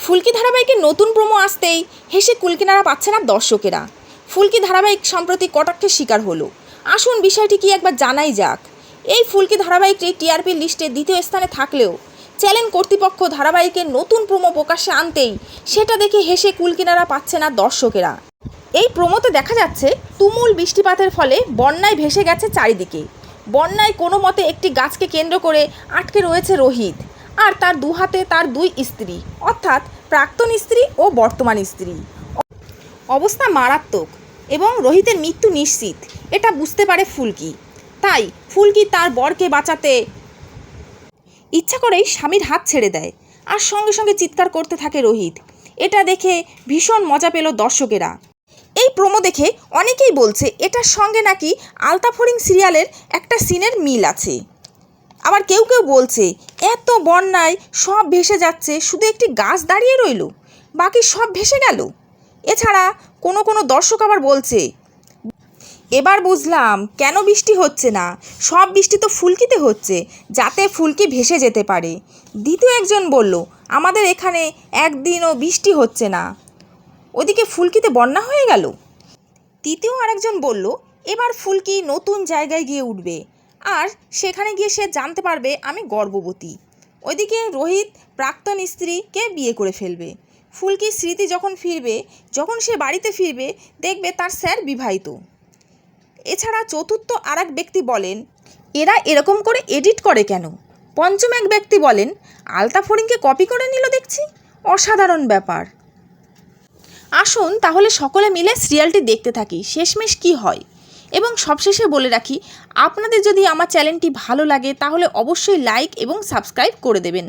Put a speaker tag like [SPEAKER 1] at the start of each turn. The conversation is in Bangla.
[SPEAKER 1] ফুলকি ধারাবাহিকের নতুন প্রোমো আসতেই হেসে কুলকিনারা পাচ্ছে না দর্শকেরা। ফুলকি ধারাবাহিক সম্প্রতি কটাক্ষের শিকার হলো। আসুন বিষয়টি কি একবার জানাই যাক। এই ফুলকি ধারাবাহিকটি টিআরপি লিস্টে দ্বিতীয় স্থানে থাকলেও চ্যানেল কর্তৃপক্ষ ধারাবাহিকের নতুন প্রোমো প্রকাশ্যে আনতেই সেটা দেখে হেসে কুলকিনারা পাচ্ছে না দর্শকেরা। এই প্রোমোতে দেখা যাচ্ছে তুমুল বৃষ্টিপাতের ফলে বন্যায় ভেসে গেছে চারিদিকে। বন্যায় কোনো মতে একটি গাছকে কেন্দ্র করে আটকে রয়েছে রোহিত আর তার দু হাতে তার দুই স্ত্রী, অর্থাৎ প্রাক্তন স্ত্রী ও বর্তমান স্ত্রী। অবস্থা মারাত্মক এবং রোহিতের মৃত্যু নিশ্চিত, এটা বুঝতে পারে ফুলকি। তাই ফুলকি তার বরকে বাঁচাতে ইচ্ছা করেই স্বামীর হাত ছেড়ে দেয় আর সঙ্গে সঙ্গে চিৎকার করতে থাকে রোহিত। এটা দেখে ভীষণ মজা পেল দর্শকেরা। এই প্রোমো দেখে অনেকেই বলছে এটার সঙ্গে নাকি আলতাফরিং সিরিয়ালের একটা সিনের মিল আছে। আবার কেউ কেউ বলছে এত বন্যায় সব ভেসে যাচ্ছে, শুধু একটি গাছ দাঁড়িয়ে রইল, বাকি সব ভেসে গেল। এছাড়া কোনো দর্শক আবার বলছে এবার বুঝলাম কেন বৃষ্টি হচ্ছে না, সব বৃষ্টি তো ফুলকিতে হচ্ছে, যাতে ফুলকি ভেসে যেতে পারে। দ্বিতীয় একজন বলল আমাদের এখানে একদিনও বৃষ্টি হচ্ছে না, ওদিকে ফুলকিতে বন্যা হয়ে গেল। তৃতীয় আরেকজন বলল এবার ফুলকি নতুন জায়গায় গিয়ে উঠবে আর সেখানে গিয়ে সে জানতে পারবে আমি গর্ভবতী। ওইদিকে রোহিত প্রাক্তন স্ত্রীকে বিয়ে করে ফেলবে। ফুলকির স্মৃতি যখন ফিরবে, যখন সে বাড়িতে ফিরবে, দেখবে তার স্যার বিবাহিত। এছাড়া চতুর্থ আর এক ব্যক্তি বলেন এরা এরকম করে এডিট করে কেন। পঞ্চম এক ব্যক্তি বলেন আলতাফরিংকে কপি করে নিল দেখছি, অসাধারণ ব্যাপার। আসুন তাহলে সকলে মিলে সিরিয়ালটি দেখতে থাকি শেষমেশ কি হয়। এবং সবশেষে বলে রাখি, আপনাদের যদি আমার চ্যানেলটি ভালো লাগে তাহলে অবশ্যই লাইক এবং সাবস্ক্রাইব করে দেবেন।